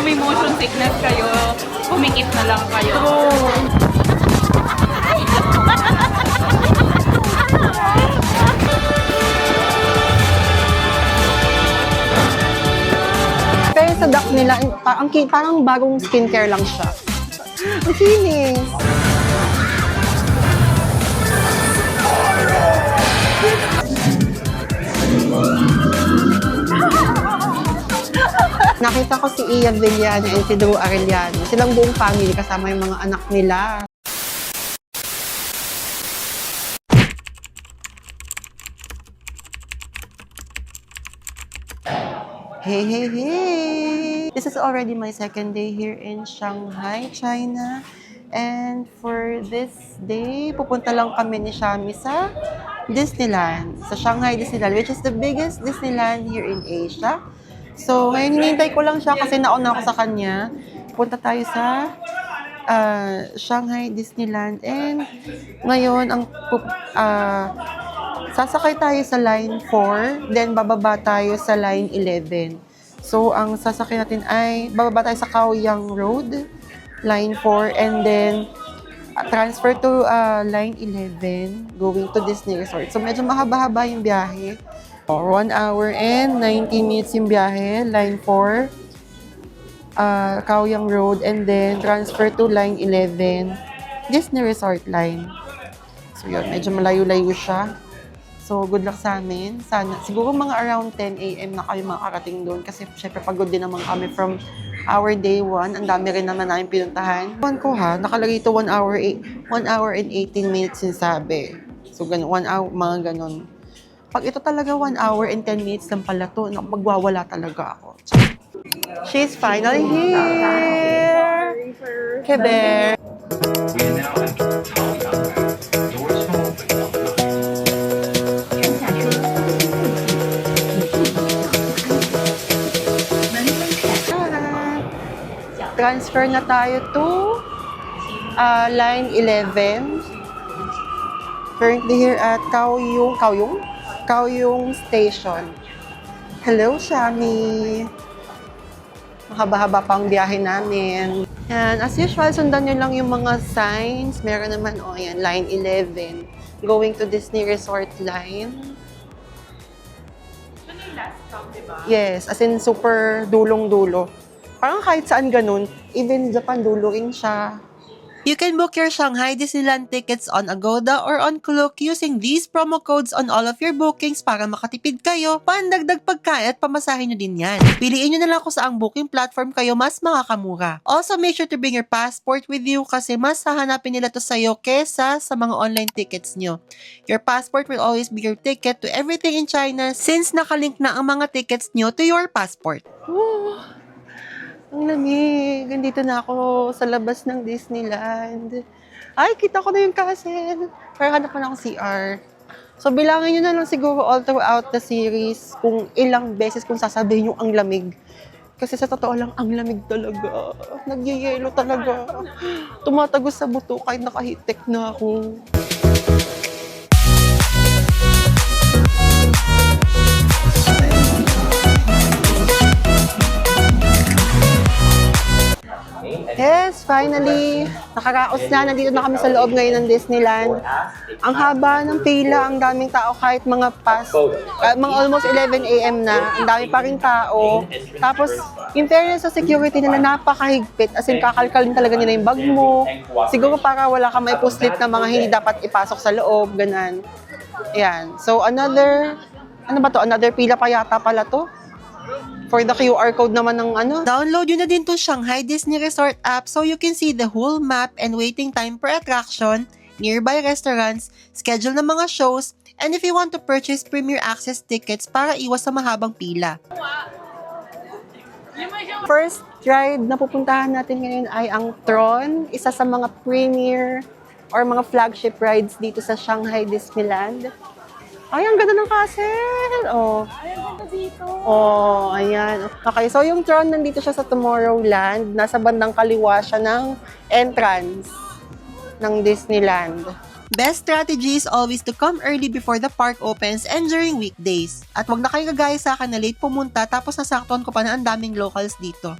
kung may motion sickness kayo, pumikit na lang kayo. Pero sa duck nila, parang bagong skincare lang siya. Ang kinis. Nakita ko si Iya Villano and si Drew Arellano. Silang buong family kasama yung mga anak nila. Hey, hey, hey! This is already my second day here in Shanghai, China. And for this day, pupunta lang kami ni Shami sa Disneyland. Sa Shanghai Disneyland, which is the biggest Disneyland here in Asia. So, ngayon hinihintay ko lang siya kasi nauna ako sa kanya. Punta tayo sa Shanghai Disneyland. And ngayon, sasakay tayo sa line 4, then bababa tayo sa line 11. So, ang sasakay natin ay bababa tayo sa Kaoyang Road, line 4, and then transfer to line 11, going to Disney Resort. So, medyo mahaba-haba yung biyahe. 1 hour and 90 minutes yung biyahe, line 4, Kaoyang Road, and then transfer to line 11, Disney Resort line. So yun, medyo malayo-layo siya. So good luck sa amin. Sana, siguro mga around 10 a.m. na kayo makarating doon kasi syempre pagod din naman kami from our day 1. Ang dami rin naman namin pinuntahan. Ewan ko ha, nakalagay ito 1 hour and 18 minutes yung sabi. So ganun, 1 hour, mga ganun. Pag ito talaga 1 hour and 10 minutes lang pala to, magwawala talaga ako. She's finally here! Keber! Transfer na tayo to line 11. Currently here at Kaoyong Station. Hello, Shami! Mahaba-haba pa ang biyahe namin. Yan, as usual, sundan nyo lang yung mga signs. Meron naman, yan, line 11. Going to Disney Resort line. Ito na yung last stop, diba? Yes, as in super dulong-dulo. Parang kahit saan ganun, even Japan dulo rin siya. You can book your Shanghai Disneyland tickets on Agoda or on Klook using these promo codes on all of your bookings para makatipid kayo. Pandagdag pagkain at pamasahe nyo din yan. Piliin nyo na lang kung saang booking platform kayo mas makakamura. Also, make sure to bring your passport with you kasi mas hahanapin nila to sa'yo kesa sa mga online tickets nyo. Your passport will always be your ticket to everything in China since nakalink na ang mga tickets nyo to your passport. Ang lamig. Nandito na ako sa labas ng Disneyland. Ay, kita ko na yung castle. Pero hanap pa na akong CR. So, bilangin nyo na lang siguro all throughout the series kung ilang beses kung sasabihin yung ang lamig. Kasi sa totoo lang, ang lamig talaga. Nagyayelo talaga. Tumatagos sa buto kahit nakahitek na ako. Yes, finally, nakaraos na. Nandito na kami sa loob ngayon ng Disneyland. Ang haba ng pila, ang daming tao kahit mga mga almost 11 a.m. na. Ang dami pa rin tao. Tapos, in fairness sa security nila, napakahigpit. As in, kakalkalin talaga nila yung bag mo. Siguro para wala ka may puslit na mga hindi dapat ipasok sa loob, ganan. Ayan. So, another pila pa yata pala to. For the QR code naman ng ano. Download yun na din to Shanghai Disney Resort app so you can see the whole map and waiting time per attraction, nearby restaurants, schedule ng mga shows, and if you want to purchase premier access tickets para iwas sa mahabang pila. First ride na pupuntahan natin ngayon ay ang Tron, isa sa mga premier or mga flagship rides dito sa Shanghai Disneyland. Ay, ang ganda ng castle! Oh. Ay, ang ganda dito. Oh, ayan. Okay, so yung Tron nandito siya sa Tomorrowland. Nasa bandang kaliwa siya ng entrance ng Disneyland. Best strategy is always to come early before the park opens and during weekdays. At wag na kayo kagaya sa akin na late pumunta tapos nasaktuhan ko pa na ang daming locals dito.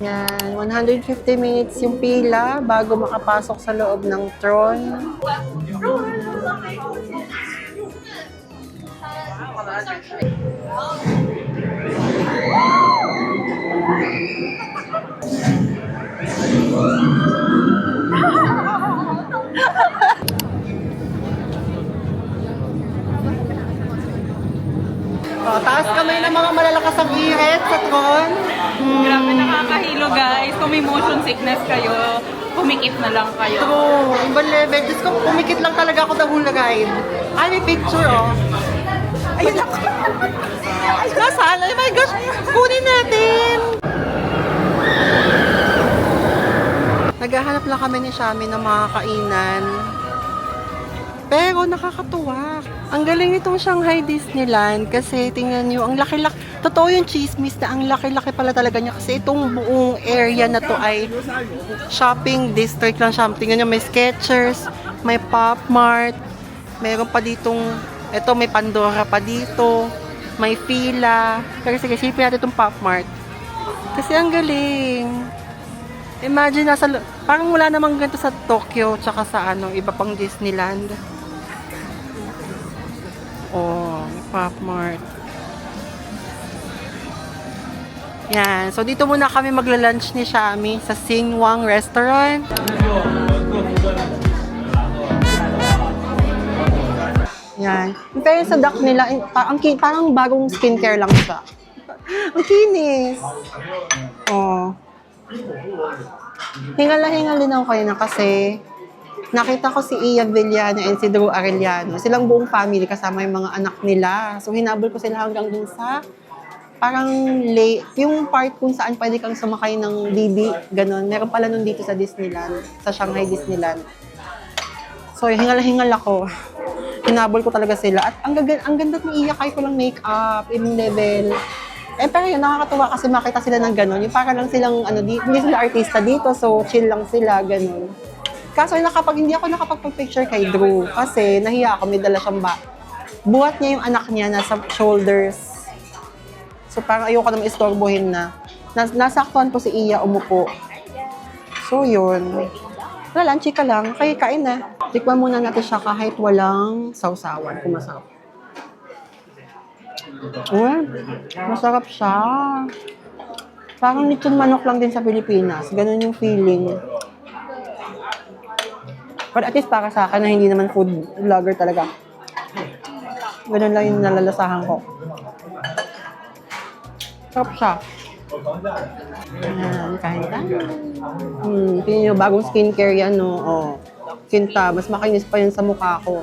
Yan, 150 minutes yung pila bago makapasok sa loob ng Tron. Oh, taas kamay ng mga malalakas ang irit sa Tron. Grabe, nakakahilo guys. Kung may motion sickness kayo, pumikit na lang kayo. True. Ibang level. Diyos ko, pumikit lang talaga ako the whole ride. Ay, may picture, oh. Ayun ako. Ay, nasaan? Oh my gosh. Kunin natin. Naghahanap lang kami ni Shami ng mga kainan. Pero nakakatuwa. Ang galing nitong Shanghai Disneyland kasi tingnan nyo, ang laki-laki. Totoo yung chismis na ang laki-laki pala talaga niya kasi itong buong area na to ay shopping district lang siya. Tingnan nyo, may Skechers, may Pop Mart, meron pa ditong, eto may Pandora pa dito, may Fila. Pero sige, sipin natin itong Pop Mart. Kasi ang galing. Imagine, parang wala namang ganito sa Tokyo tsaka sa iba pang Disneyland. Oh, Pop Mart. Yan. So, dito muna kami magla-lunch ni Shami sa Singwang Restaurant. Yan. Pero sa duck nila, parang bagong skincare lang siya. Ang kinis. Oh. Hingal din ako kayo na kasi nakita ko si Iya Villana and si Drew Arellano. Silang buong family kasama yung mga anak nila. So, hinabol ko sila hanggang dun sa parang yung part kung saan pwede kang sumakay ng Didi, ganun. Meron pala nun dito sa Disneyland, sa Shanghai Disneyland. So, hingal ako. Hinabol ko talaga sila. At ang ganda ni Iya, kahit ko lang make-up, ibang level. Pero yun, nakakatuwa kasi makita sila ng gano'n. Yung para lang silang, hindi sila artista dito, so chill lang sila, gano'n. Kaso hindi ako nakapag-picture kay Drew kasi nahiya ako, may dala siyang buhat niya yung anak niya nasa shoulders. So parang ayoko naman istorbohin na. Nasaktuan ko si Iya umupo. So yun. Wala lang, chika lang. Kain na. Tikman muna natin siya kahit walang sausawan, kung masarap. Masarap siya. Parang lechon manok lang din sa Pilipinas. Ganun yung feeling. But at least para sa akin na hindi naman food vlogger talaga. Ganun lang yung nalalasahan ko. Sarap siya. Ayan, kain tayo. Tingnan nyo, bagong skincare yan, no? Oh, kinta. Mas makinis pa yan sa mukha ko.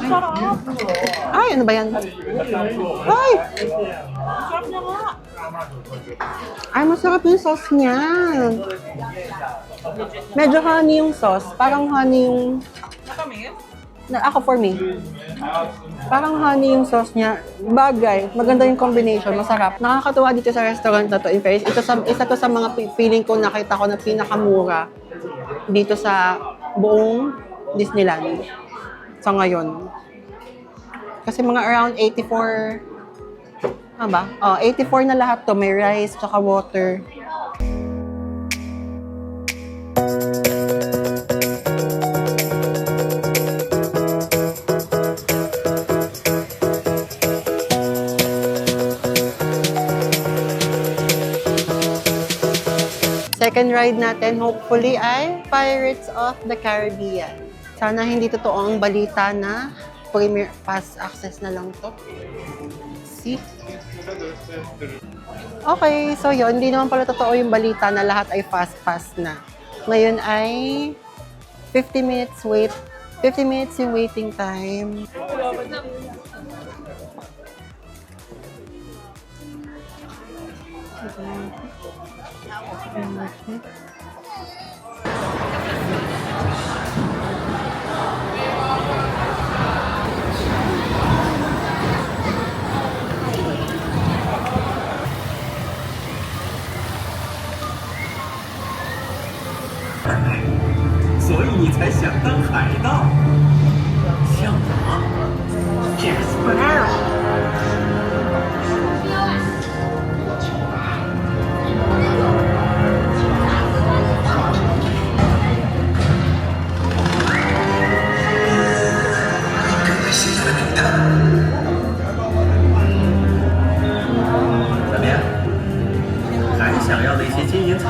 Sarap! Ay, ano ba yan? Ay! Sarap na nga! Ay, masarap yung sauce niya. Medyo honey yung sauce. Parang honey yung... Ako for me. Parang honey yung sauce niya. Bagay. Maganda yung combination. Masarap. Nakakatuwa dito sa restaurant na to. In fairness, isa to sa mga feeling ko nakita ko na pinakamura dito sa buong Disneyland. Sa ngayon. Kasi mga around 84, ano ba? 84 na lahat to. May rice, tsaka water. Second ride natin, hopefully, ay Pirates of the Caribbean. Sana hindi totoo ang balita na Premier Pass access na lang to. See? Okay, so yun, hindi naman pala totoo yung balita na lahat ay fast pass na. Ngayon ay 50 minutes yung waiting time.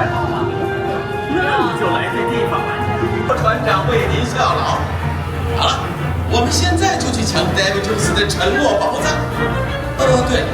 还好吗？任务就来对地方了。船长为您效劳。好了，我们现在就去抢 David Jones 的沉没宝藏。哦，对了，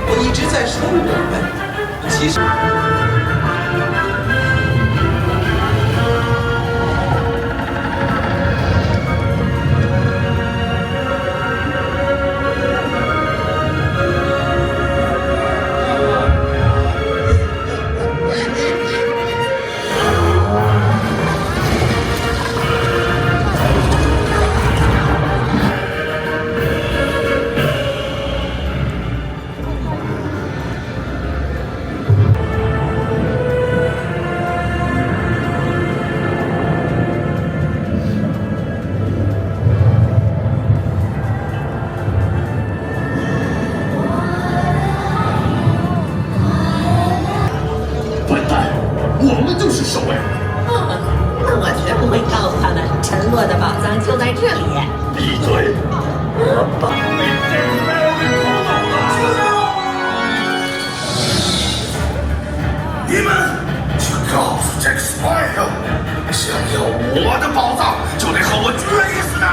我一直在说我们，其实。我们就是守卫。那我绝不会告诉他们，沉落的宝藏就在这里。闭嘴！你们去告诉这个 Spire， 想要我的宝藏，就得和我决一死战。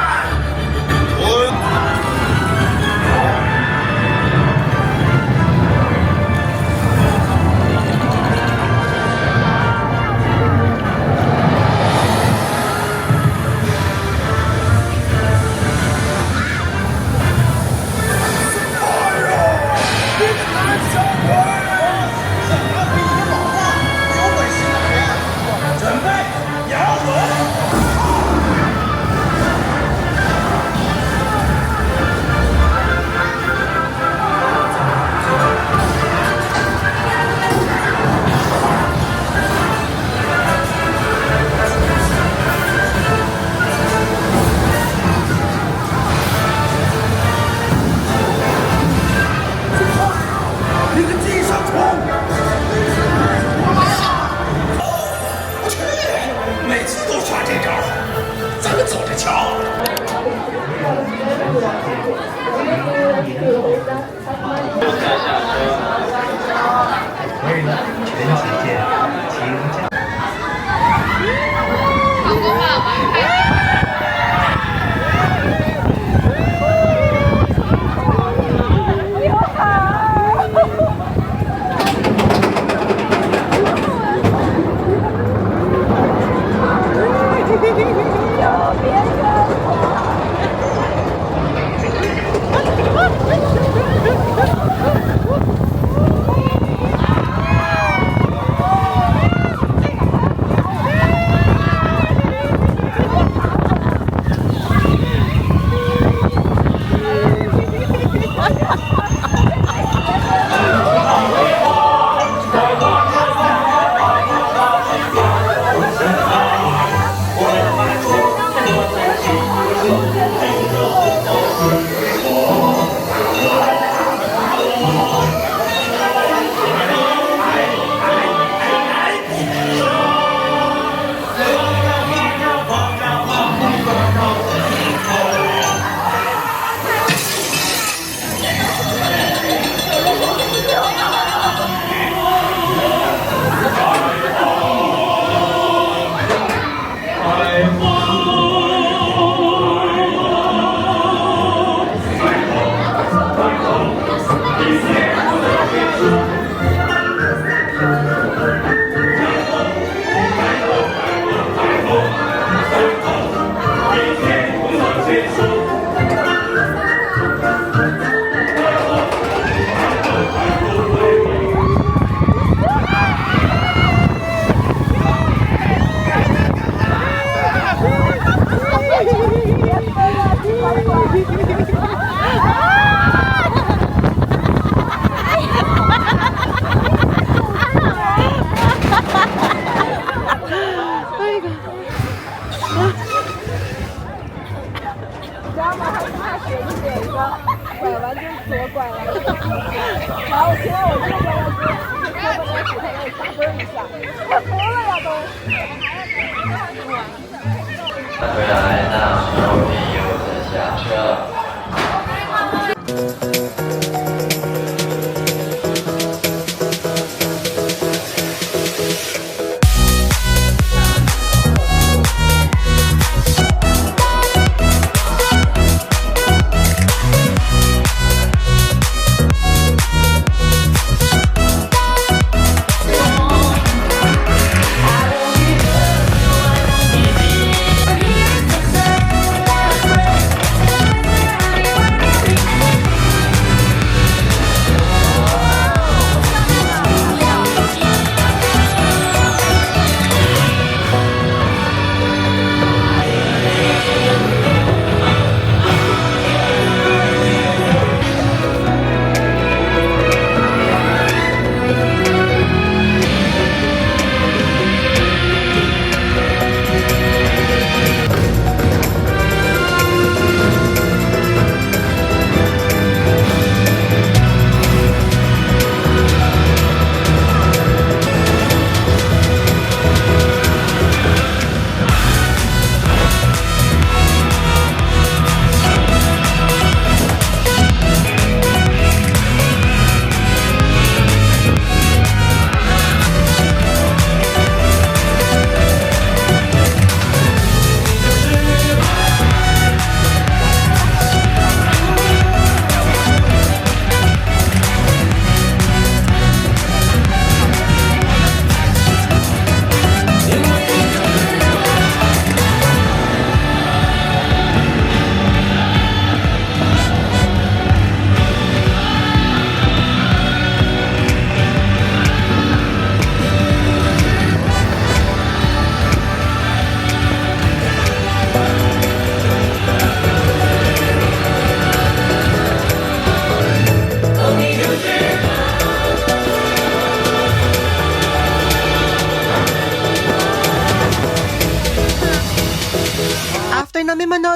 回来那时候便有的下车。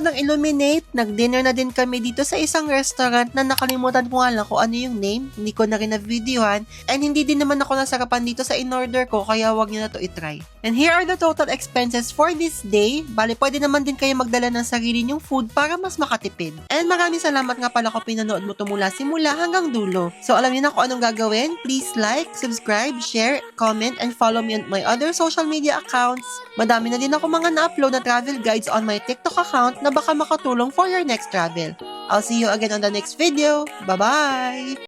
ng Illuminate, nag-dinner na din kami dito sa isang restaurant na nakalimutan ko nga lang kung ano yung name, hindi ko na rin na-videohan, and hindi din naman ako nasarapan dito sa in-order ko, kaya wag nyo na to itry. And here are the total expenses for this day. Bali, pwede naman din kayo magdala ng sarili nyong food para mas makatipid. And maraming salamat nga pala kung pinanood mo to mula simula hanggang dulo. So alam niyo na kung anong gagawin, please like, subscribe, share, comment, and follow me on my other social media accounts. Madami na din ako mga na-upload na travel guides on my TikTok account na baka makatulong for your next travel. I'll see you again on the next video. Bye-bye!